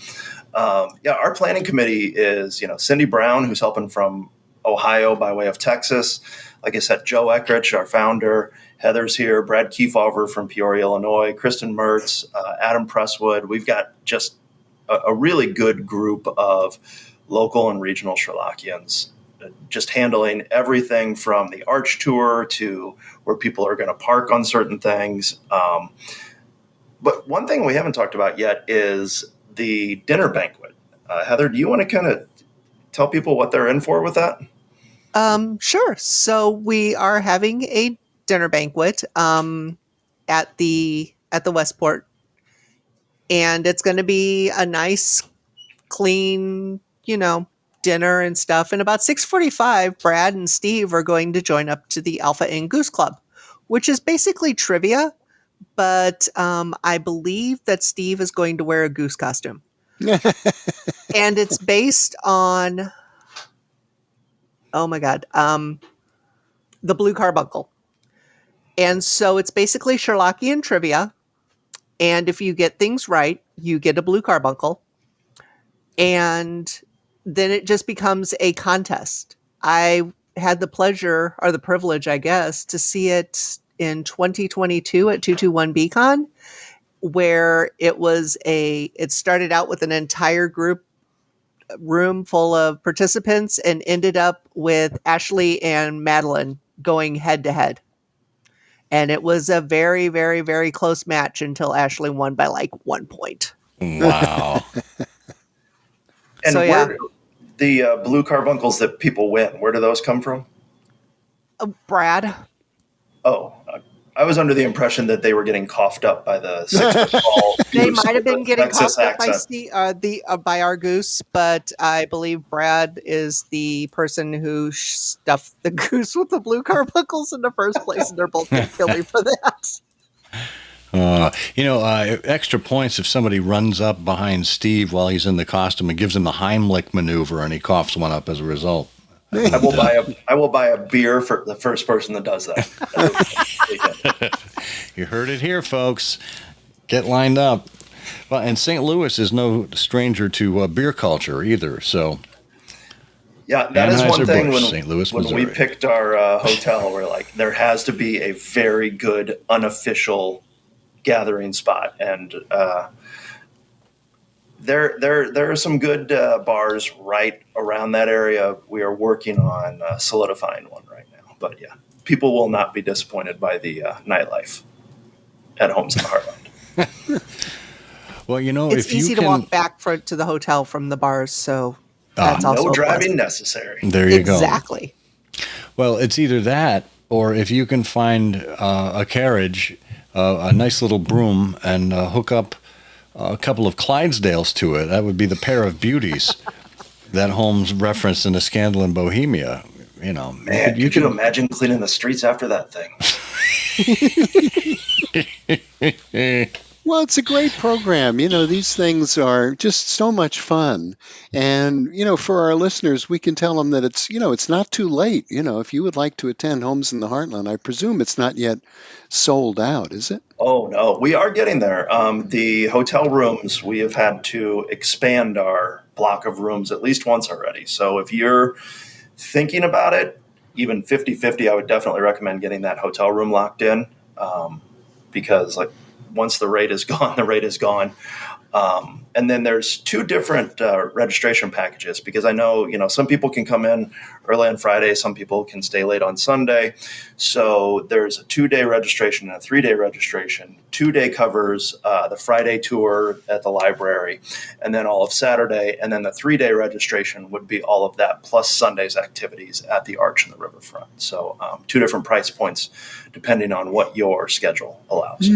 our planning committee is, Cindy Brown, who's helping from Ohio by way of Texas. Like I said, Joe Eckrich, our founder, Heather's here, Brad Kefauver from Peoria, Illinois, Kristen Mertz, Adam Presswood. We've got just a really good group of local and regional Sherlockians just handling everything from the Arch Tour to where people are going to park on certain things. But one thing we haven't talked about yet is the dinner banquet. Heather, do you want to kind of tell people what they're in for with that? Sure. So we are having a dinner banquet at the Westport, and it's going to be a nice, clean, dinner and stuff. And about 6:45, Brad and Steve are going to join up to the Alpha and Goose Club, which is basically trivia. But I believe that Steve is going to wear a goose costume. And it's based on, oh my God, the Blue Carbuncle. And so it's basically Sherlockian trivia. And if you get things right, you get a Blue Carbuncle. And then it just becomes a contest. I had the pleasure, or the privilege, I guess, to see it in 2022 at 221 Beacon, where it started out with an entire room full of participants and ended up with Ashley and Madeline going head to head. And it was a very, very, very close match until Ashley won by like 1 point. Wow. And so, yeah. The Blue Carbuncles that people win, where do those come from? Brad. Oh, I was under the impression that they were getting coughed up by the 6 foot tall. They might have been getting Texas coughed up by our goose, but I believe Brad is the person who stuffed the goose with the Blue Carbuncles in the first place, and they're both going to kill me for that. Extra points if somebody runs up behind Steve while he's in the costume and gives him the Heimlich maneuver and he coughs one up as a result. I will buy a beer for the first person that does that. You heard it here, folks. Get lined up. Well, and St. Louis is no stranger to beer culture either. So, yeah, that is one thing. When St. Louis, when we picked our hotel, we're like, there has to be a very good unofficial gathering spot, and there are some good bars right around that area. We are working on solidifying one right now, but yeah, people will not be disappointed by the nightlife at Homes in the Heartland. Well, it's easy to walk back to the hotel from the bars, so That's also No a driving plus. necessary. There you go. Exactly. Well, it's either that or if you can find a carriage, a nice little broom, and hook up a couple of Clydesdales to it, that would be the pair of beauties that Holmes referenced in A Scandal in Bohemia. You know, Man, could you imagine cleaning the streets after that thing? Well, it's a great program. These things are just so much fun. And, for our listeners, we can tell them that it's not too late. If you would like to attend Homes in the Heartland, I presume it's not yet sold out, is it? Oh, no, we are getting there. The hotel rooms, we have had to expand our block of rooms at least once already. So if you're thinking about it, even 50-50, I would definitely recommend getting that hotel room locked in, because once the rate is gone, the rate is gone. And then there's two different registration packages, because I know, some people can come in early on Friday, some people can stay late on Sunday. So there's a 2-day registration and a 3-day registration. 2-day covers the Friday tour at the library and then all of Saturday. And then the 3-day registration would be all of that plus Sunday's activities at the Arch and the riverfront. So 2 different price points depending on what your schedule allows.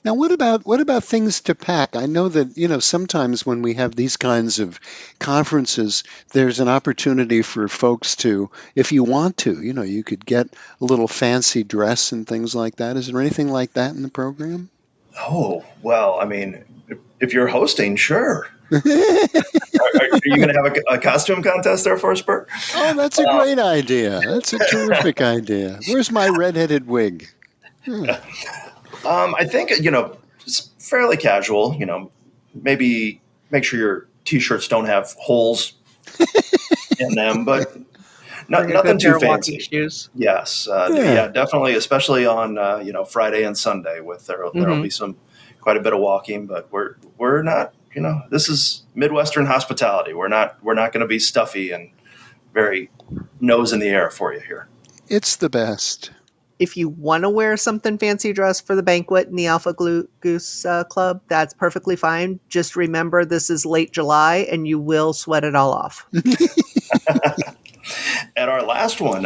Now, what about things to pack? I know that, sometimes when we have these kinds of conferences, there's an opportunity for folks to, if you want to, you could get a little fancy dress and things like that. Is there anything like that in the program? Oh, well, I mean, if you're hosting, sure. Are you going to have a costume contest there for us, Bert? Oh, that's a great idea. That's a terrific idea. Where's my redheaded wig? I think, it's fairly casual, maybe make sure your T-shirts don't have holes in them, but nothing too fancy. Shoes. Yes. Yeah, definitely, especially on, Friday and Sunday there'll be quite a bit of walking, but we're not, this is Midwestern hospitality. We're not going to be stuffy and very nose in the air for you here. It's the best. If you want to wear something fancy dress for the banquet in the Alpha Goose Club, that's perfectly fine. Just remember this is late July and you will sweat it all off. At our last one,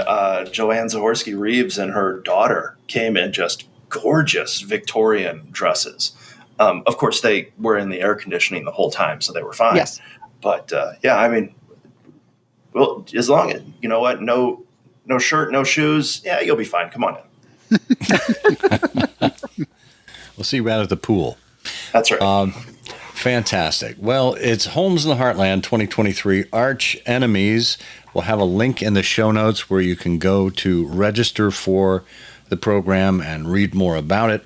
Joanne Zahorsky-Reeves and her daughter came in just gorgeous Victorian dresses. Of course, they were in the air conditioning the whole time, so they were fine. Yes. But, I mean, well, as long as, you know what, no shirt, no shoes, yeah, you'll be fine. Come on in. We'll see you out at the pool. That's right. Fantastic. Well, it's Homes in the Heartland 2023 Arch Enemies. We'll have a link in the show notes where you can go to register for the program and read more about it.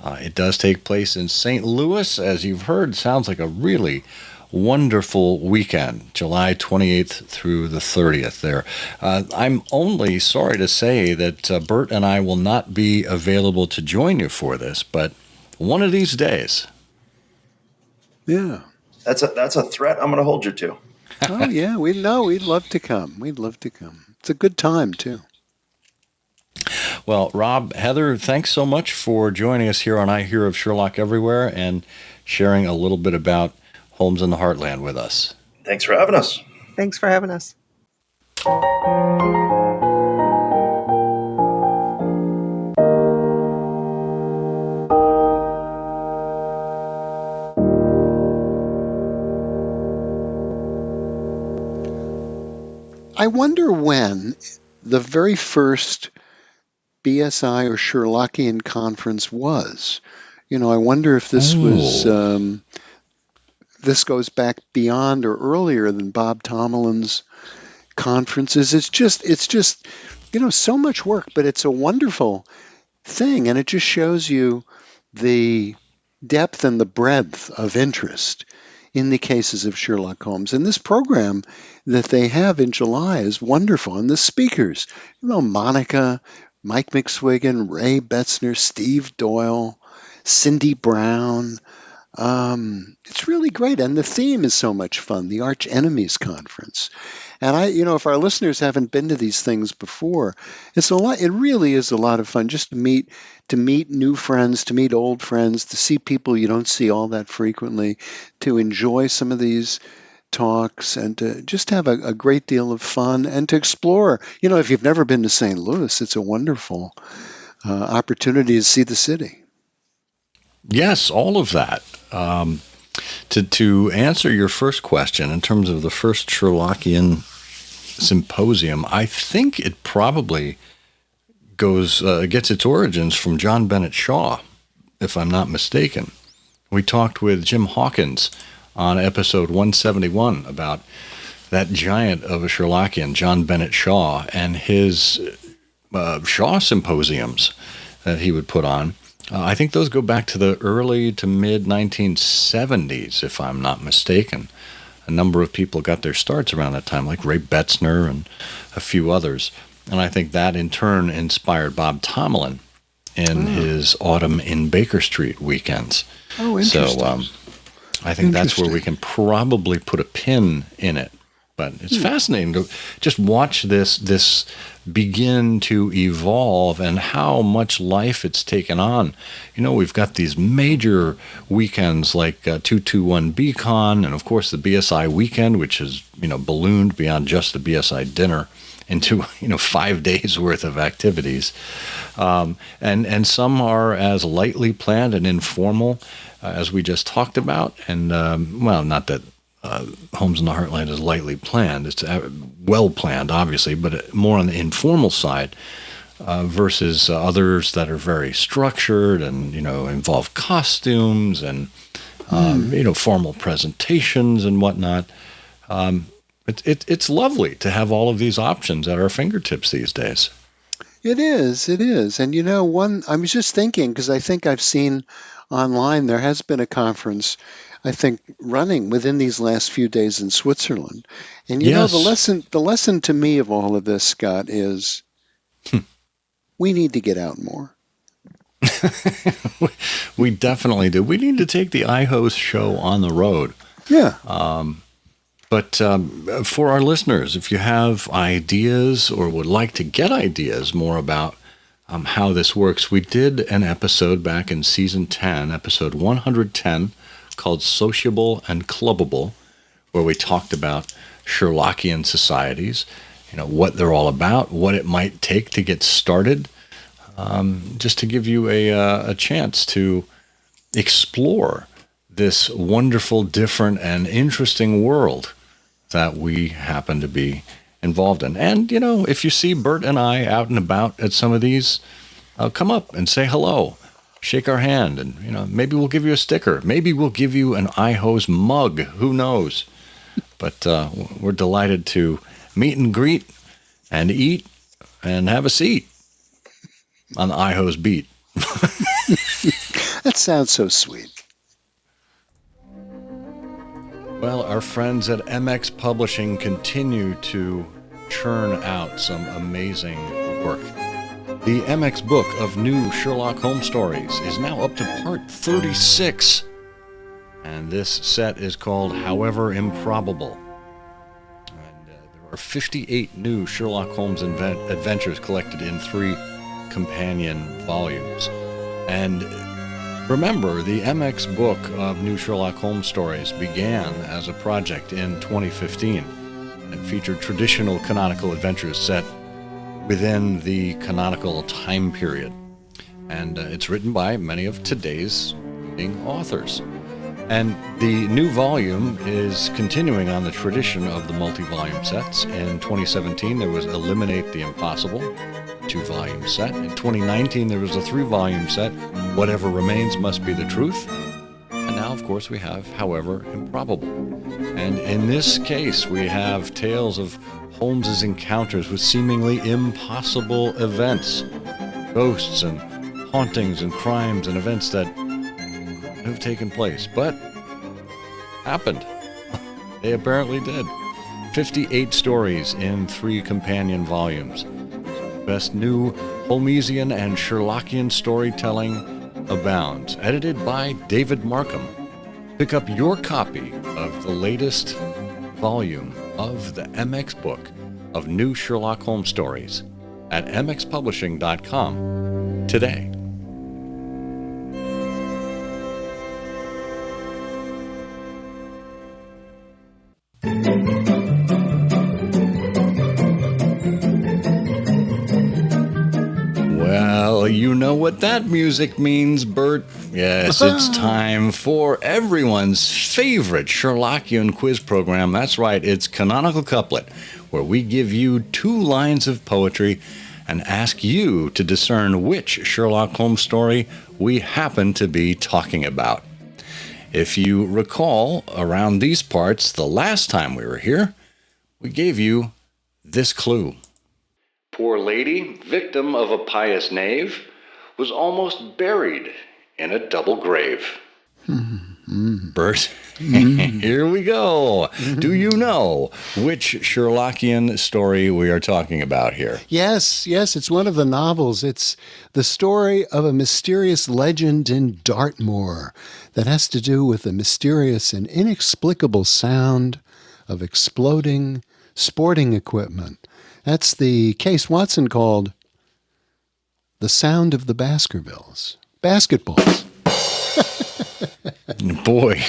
It does take place in St. Louis. As you've heard, sounds like a really wonderful weekend, July 28th through the 30th there. I'm only sorry to say that Bert and I will not be available to join you for this, but one of these days. Yeah. That's a threat I'm going to hold you to. Oh, yeah. We'd love to come. We'd love to come. It's a good time, too. Well, Rob, Heather, thanks so much for joining us here on I Hear of Sherlock Everywhere and sharing a little bit about Homes in the Heartland with us. Thanks for having us. Thanks for having us. I wonder when the very first BSI or Sherlockian conference was. I wonder if this was... this goes back beyond or earlier than Bob Tomalin's conferences. It's just, so much work, but it's a wonderful thing. And it just shows you the depth and the breadth of interest in the cases of Sherlock Holmes. And this program that they have in July is wonderful. And the speakers, Monica, Mike McSwiggan, Ray Betzner, Steve Doyle, Cindy Brown. It's really great. And the theme is so much fun, the Arch Enemies Conference. And if our listeners haven't been to these things before, it's a lot. It really is a lot of fun just to meet new friends, to meet old friends, to see people you don't see all that frequently, to enjoy some of these talks and to just have a great deal of fun and to explore. If you've never been to St. Louis, it's a wonderful opportunity to see the city. Yes, all of that. To answer your first question, in terms of the first Sherlockian symposium, I think it probably gets its origins from John Bennett Shaw, if I'm not mistaken. We talked with Jim Hawkins on episode 171 about that giant of a Sherlockian, John Bennett Shaw, and his Shaw symposiums that he would put on. I think those go back to the early to mid 1970s, if I'm not mistaken. A number of people got their starts around that time, like Ray Betzner and a few others. And I think that in turn inspired Bob Tomlin in his Autumn in Baker Street weekends. Oh, interesting. So I think that's where we can probably put a pin in it. But it's fascinating to just watch this begin to evolve and how much life it's taken on. We've got these major weekends like 221 BCon and, of course, the BSI weekend, which has, ballooned beyond just the BSI dinner into, 5 days worth of activities. And some are as lightly planned and informal as we just talked about. And, not that Homes in the Heartland is lightly planned. It's well planned, obviously, but more on the informal side versus others that are very structured and, involve costumes and, formal presentations and whatnot. It's lovely to have all of these options at our fingertips these days. It is. And, I was just thinking, because I think I've seen online, there has been a conference, I think, running within these last few days in Switzerland. And the lesson to me of all of this, Scott, is we need to get out more. We definitely do. We need to take the IHOSE show on the road. Yeah. But for our listeners, if you have ideas or would like to get ideas more about how this works, we did an episode back in season 10, episode 110, called Sociable and Clubbable, where we talked about Sherlockian societies, what they're all about, what it might take to get started, just to give you a chance to explore this wonderful, different, and interesting world that we happen to be involved in. And, if you see Bert and I out and about at some of these, come up and say hello. Shake our hand, and maybe we'll give you a sticker. Maybe we'll give you an IHOSE mug. Who knows? But we're delighted to meet and greet and eat and have a seat on the IHOSE beat. That sounds so sweet. Well, our friends at MX Publishing continue to churn out some amazing work. The MX book of new Sherlock Holmes stories is now up to part 36. And this set is called However Improbable. And there are 58 new Sherlock Holmes adventures collected in 3 companion volumes. And remember, the MX book of new Sherlock Holmes stories began as a project in 2015. And it featured traditional canonical adventures set within the canonical time period. And it's written by many of today's leading authors. And the new volume is continuing on the tradition of the multi-volume sets. In 2017, there was Eliminate the Impossible, 2-volume set. In 2019, there was a 3-volume set, Whatever Remains Must Be the Truth. And now, of course, we have However Improbable. And in this case, we have tales of Holmes's encounters with seemingly impossible events, ghosts and hauntings and crimes and events that have taken place, but happened. They apparently did. 58 stories in 3 companion volumes. Best new Holmesian and Sherlockian storytelling abounds. Edited by David Markham. Pick up your copy of the latest volume of the MX book of new Sherlock Holmes stories at mxpublishing.com today. what that music means, Bert? Yes, it's time for everyone's favorite Sherlockian quiz program. That's right, it's Canonical Couplet, where we give you 2 lines of poetry and ask you to discern which Sherlock Holmes story we happen to be talking about. If you recall, around these parts, the last time we were here, we gave you this clue. Poor lady, victim of a pious knave, was almost buried in a double grave. Bert, here we go. Do you know which Sherlockian story we are talking about here? Yes, it's one of the novels. It's the story of a mysterious legend in Dartmoor that has to do with the mysterious and inexplicable sound of exploding sporting equipment. That's the case Watson called The Sound of the Baskervilles. Basketballs. Boy.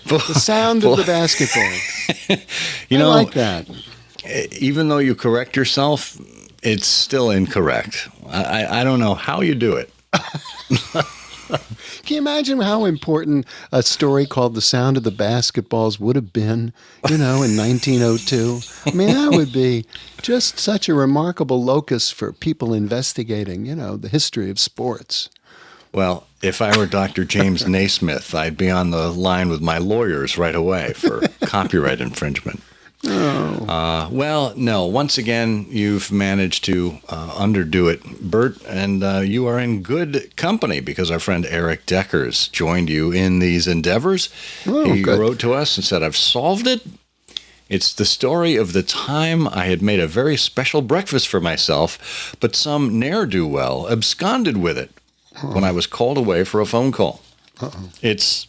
The sound of the basketballs. You know, I like that. Even though you correct yourself, it's still incorrect. I don't know how you do it. Can you imagine how important a story called The Sound of the Basketballs would have been, in 1902? I mean, that would be just such a remarkable locus for people investigating, the history of sports. Well, if I were Dr. James Naismith, I'd be on the line with my lawyers right away for copyright infringement. Oh. Well, no. Once again, you've managed to underdo it, Bert, and you are in good company because our friend Eric Deckers joined you in these endeavors. He wrote to us and said, I've solved it. It's the story of the time I had made a very special breakfast for myself, but some ne'er-do-well absconded with it when I was called away for a phone call. It's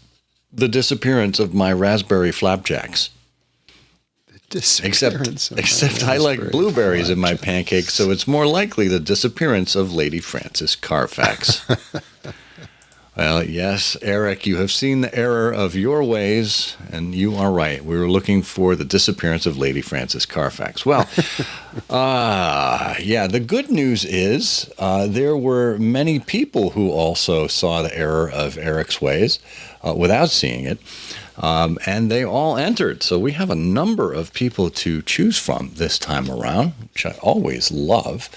the disappearance of my raspberry flapjacks. Except I like blueberries in my pancakes, so it's more likely the disappearance of Lady Frances Carfax. Well, yes, Eric, you have seen the error of your ways, and you are right. We were looking for the disappearance of Lady Frances Carfax. Well, the good news is there were many people who also saw the error of Eric's ways without seeing it. And they all entered. So we have a number of people to choose from this time around, which I always love.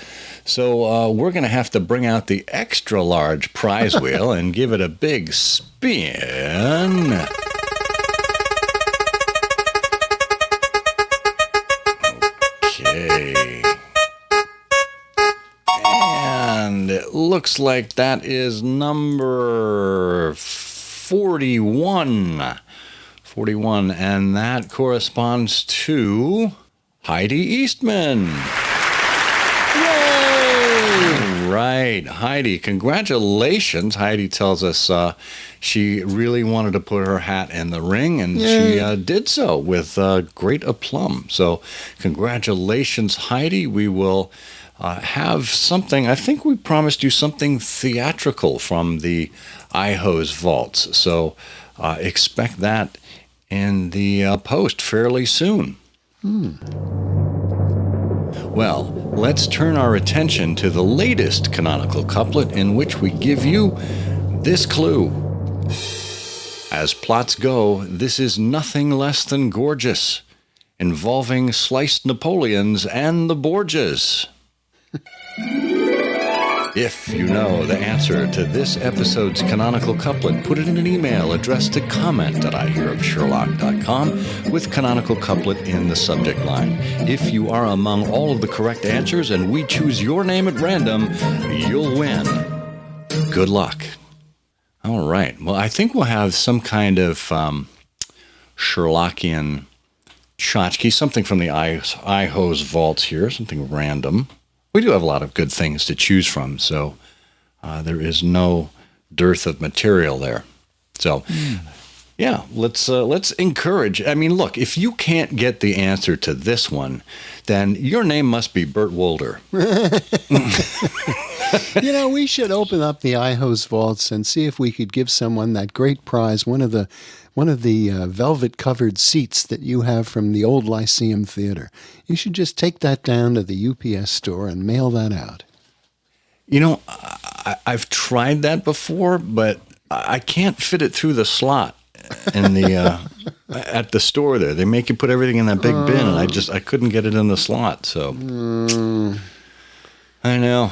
So we're going to have to bring out the extra large prize wheel and give it a big spin. Okay. And it looks like that is number 41. 41, and that corresponds to Heidi Eastman. Yay! Right, Heidi, congratulations. Heidi tells us she really wanted to put her hat in the ring, and she did so with great aplomb. So congratulations, Heidi. We will have something, I think we promised you something theatrical from the IHOSE Vaults. So expect that in the post fairly soon. Well, let's turn our attention to the latest canonical couplet in which we give you this clue. As plots go, this is nothing less than gorgeous, involving sliced Napoleons and the Borgias. If you know the answer to this episode's canonical couplet, put it in an email addressed to comment@ihearofsherlock.com with canonical couplet in the subject line. If you are among all of the correct answers and we choose your name at random, you'll win. Good luck. All right. Well, I think we'll have some kind of Sherlockian tchotchke, something from the IHOSE Vaults here, something random. We do have a lot of good things to choose from, so there is no dearth of material there. So, yeah, let's encourage. I mean, look, if you can't get the answer to this one, then your name must be Bert Wolder. We should open up the IHOSE Vaults and see if we could give someone that great prize, one of the velvet-covered seats that you have from the old Lyceum Theater. You should just take that down to the UPS store and mail that out. I've tried that before, but I can't fit it through the slot in the at the store there. They make you put everything in that big bin, and I couldn't get it in the slot. So I know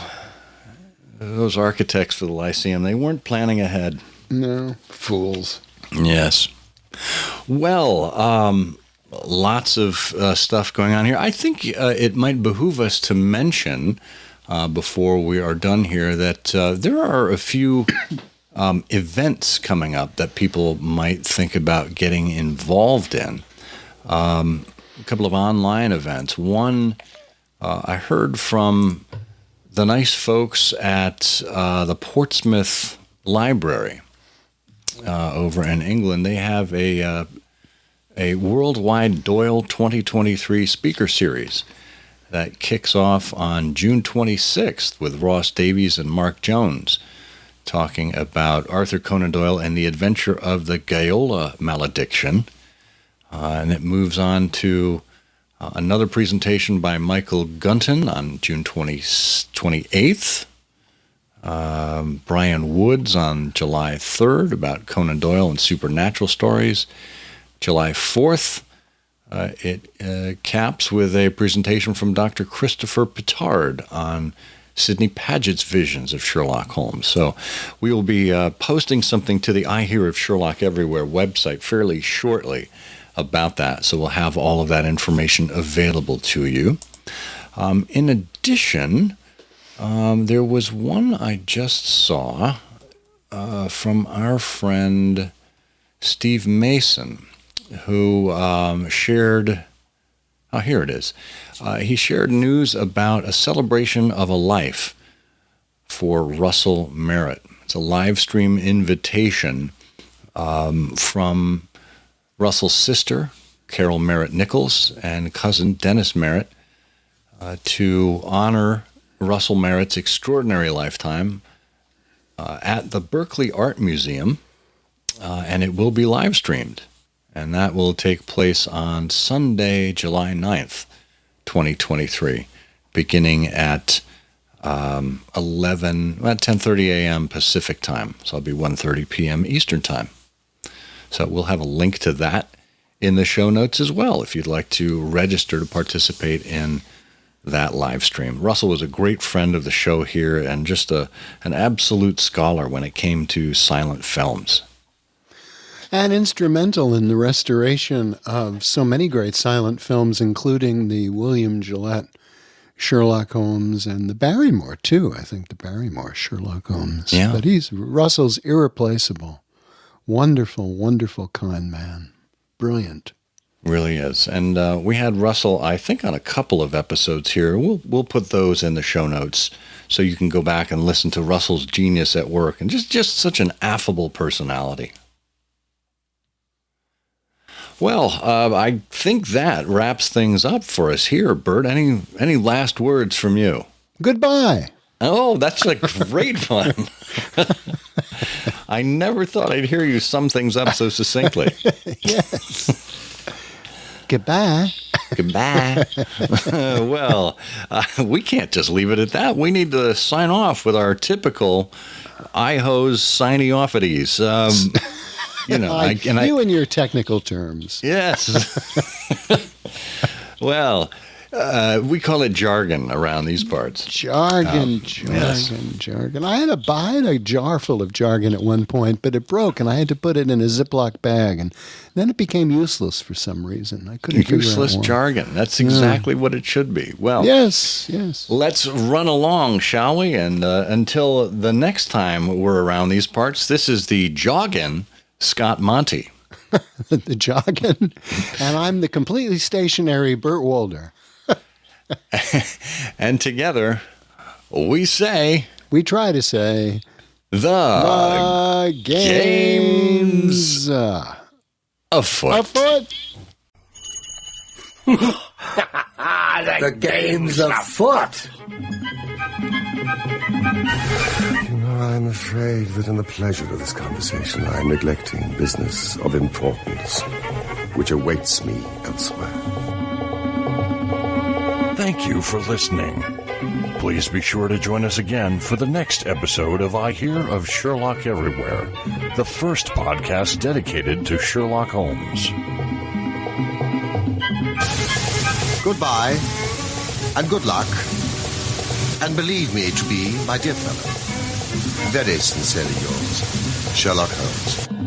those architects for the Lyceum, they weren't planning ahead. No, fools. Yes. Well, lots of stuff going on here. I think it might behoove us to mention before we are done here that there are a few events coming up that people might think about getting involved in. A couple of online events. One, I heard from the nice folks at the Portsmouth Library over in England. They have a worldwide Doyle 2023 speaker series that kicks off on June 26th with Ross Davies and Mark Jones, talking about Arthur Conan Doyle and the adventure of the Gaola malediction. And it moves on to another presentation by Michael Gunton on June 28th. Brian Woods on July 3rd about Conan Doyle and supernatural stories. July 4th, it caps with a presentation from Dr. Christopher Petard on Sidney Paget's visions of Sherlock Holmes. So we will be posting something to the I Hear of Sherlock Everywhere website fairly shortly about that. So we'll have all of that information available to you. In addition, there was one I just saw from our friend Steve Mason, who shared... Oh, here it is. He shared news about a celebration of a life for Russell Merritt. It's a live stream invitation from Russell's sister, Carol Merritt Nichols, and cousin Dennis Merritt to honor Russell Merritt's extraordinary lifetime at the Berkeley Art Museum, and it will be live streamed. And that will take place on Sunday, July 9th, 2023, beginning at 10:30 a.m. Pacific time. So it'll be 1:30 p.m. Eastern time. So we'll have a link to that in the show notes as well if you'd like to register to participate in that live stream. Russell was a great friend of the show here and just an absolute scholar when it came to silent films. And instrumental in the restoration of so many great silent films, including the William Gillette Sherlock Holmes and the Barrymore, too. I think the Barrymore Sherlock Holmes. Yeah. But Russell's irreplaceable. Wonderful, wonderful con man. Brilliant. Really is. And we had Russell, I think, on a couple of episodes here. We'll put those in the show notes so you can go back and listen to Russell's genius at work. And just such an affable personality. Well, I think that wraps things up for us here, Bert. Any last words from you? Goodbye. Oh, that's a great one. I never thought I'd hear you sum things up so succinctly. Yes. Goodbye. Goodbye. Well, we can't just leave it at that. We need to sign off with our typical IHOSE signy-offities. You and your technical terms. Yes. Well, we call it jargon around these parts. Jargon. I had a jar full of jargon at one point, but it broke, and I had to put it in a Ziploc bag, and then it became useless for some reason. I couldn't figure out useless jargon. That's exactly what it should be. Well, yes. Let's run along, shall we? And until the next time we're around these parts, this is the Joggin' Scott Monty. The Joggin', and I'm the completely stationary Burt Wolder. And together, we try to say, the game's afoot. The game's afoot. I'm afraid that in the pleasure of this conversation, I am neglecting business of importance, which awaits me elsewhere. Thank you for listening. Please be sure to join us again for the next episode of I Hear of Sherlock Everywhere, the first podcast dedicated to Sherlock Holmes. Goodbye, and good luck, and believe me to be, my dear fellow, very sincerely yours, Sherlock Holmes.